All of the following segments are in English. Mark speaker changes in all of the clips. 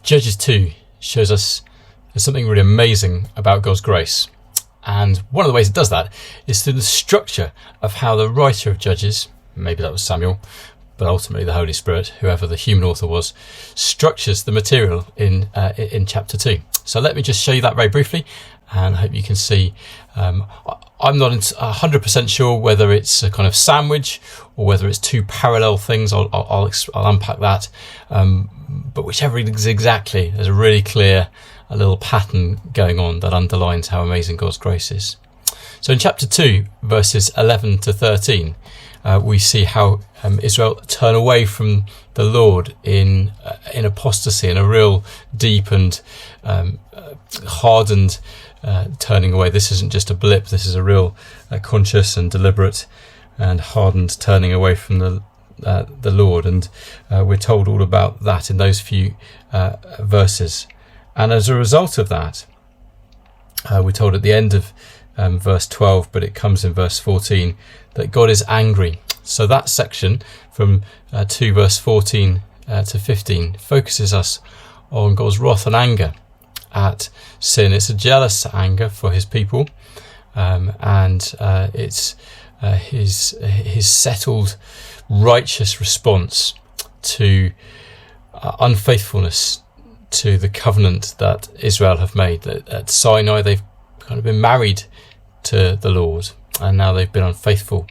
Speaker 1: Judges 2 shows us there's something really amazing about God's grace. And one of the ways it does that is through the structure of how the writer of Judges, maybe that was Samuel, but ultimately the Holy Spirit, whoever the human author was, structures the material in chapter 2. So let me just show you that very briefly, and I hope you can see. I'm not 100% sure whether it's a kind of sandwich or whether it's two parallel things. I'll unpack that. But whichever it is exactly, there's a really clear a little pattern going on that underlines how amazing God's grace is. So in chapter 2, verses 11 to 13, we see how Israel turn away from the Lord in apostasy, in a real deep and hardened turning away. This isn't just a blip. This is a real conscious and deliberate and hardened turning away from the Lord. And we're told all about that in those few verses. And as a result of that, we're told at the end of verse 12, but it comes in verse 14, that God is angry. So that section from 2 verse 14 to 15 focuses us on God's wrath and anger at sin. It's a jealous anger for his people, and it's his settled righteous response to unfaithfulness to the covenant that Israel have made. That at Sinai they've kind of been married to the Lord, and now they've been unfaithful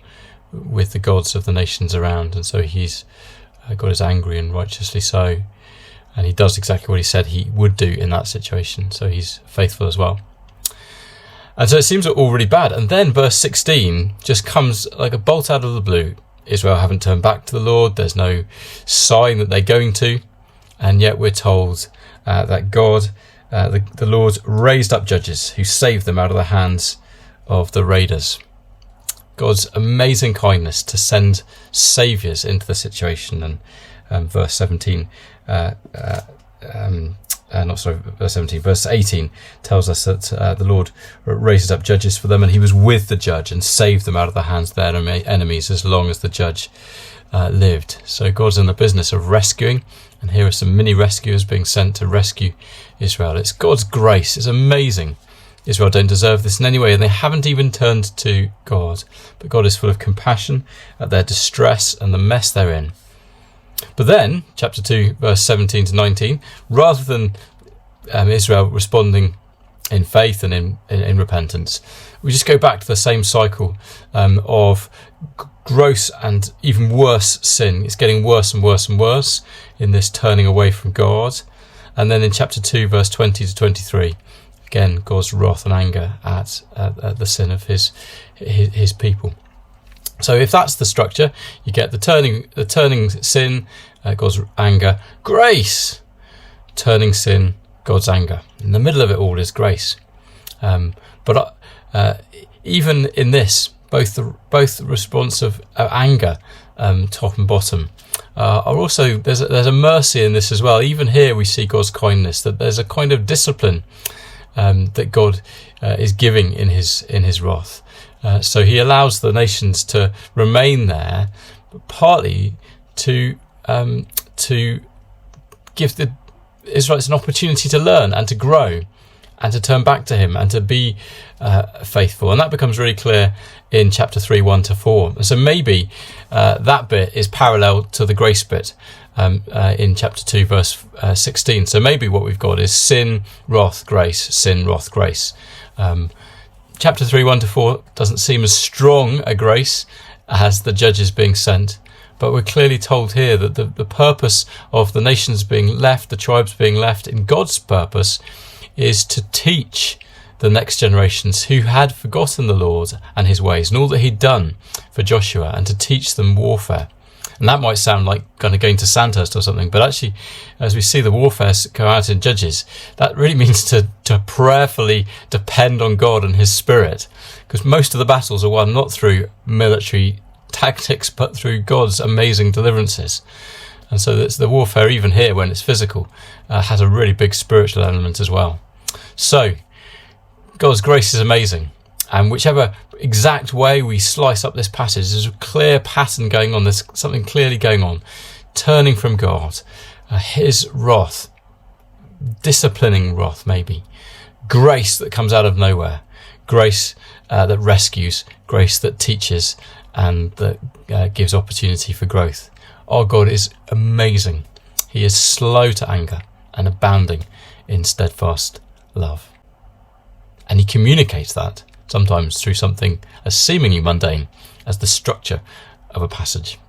Speaker 1: with the gods of the nations around, and so God is angry, and righteously so, and he does exactly what he said he would do in that situation, so he's faithful as well. And so it seems all really bad, and then verse 16 just comes like a bolt out of the blue. Israel haven't turned back to the Lord, there's no sign that they're going to, and yet we're told that God, the Lord, raised up judges who saved them out of the hands of the raiders. God's amazing kindness to send saviours into the situation. And verse 17, verse 18 tells us that the Lord raises up judges for them, and he was with the judge and saved them out of the hands of their enemies as long as the judge lived. So God's in the business of rescuing, and here are some mini rescuers being sent to rescue Israel. It's God's grace. It's amazing. Israel don't deserve this in any way, and they haven't even turned to God. But God is full of compassion at their distress and the mess they're in. But then, chapter 2, verse 17 to 19, rather than Israel responding in faith and in repentance, we just go back to the same cycle of gross and even worse sin. It's getting worse and worse and worse in this turning away from God. And then in chapter 2, verse 20 to 23, again, God's wrath and anger at the sin of his people. So if that's the structure, you get the turning sin, God's anger, grace, turning sin, God's anger. In the middle of it all is grace. But even in this, both the response of anger, top and bottom, are also there's a mercy in this as well. Even here we see God's kindness, that there's a kind of discipline that God is giving in his wrath. So he allows the nations to remain there, but partly to give the Israelites an opportunity to learn and to grow and to turn back to him and to be faithful. And that becomes really clear in chapter 3, 1 to 4. So maybe that bit is parallel to the grace bit in chapter 2, verse 16. So maybe what we've got is sin, wrath, grace, sin, wrath, grace. Chapter 3, 1 to 4 doesn't seem as strong a grace as the judges being sent, but we're clearly told here that the purpose of the nations being left, the tribes being left, in God's purpose is to teach the next generations who had forgotten the Lord and his ways and all that he'd done for Joshua, and to teach them warfare. And that might sound like kind of going to Sandhurst or something, but actually, as we see the warfare go out in Judges, that really means to prayerfully depend on God and his Spirit, because most of the battles are won not through military tactics, but through God's amazing deliverances. And so that's the warfare, even here when it's physical, has a really big spiritual element as well. So God's grace is amazing. And whichever exact way we slice up this passage, there's a clear pattern going on. There's something clearly going on. Turning from God, his wrath disciplining wrath, maybe. Grace that comes out of nowhere. Grace that rescues. Grace that teaches and that gives opportunity for growth. Our God is amazing. He is slow to anger and abounding in steadfast love. And he communicates that sometimes through something as seemingly mundane as the structure of a passage.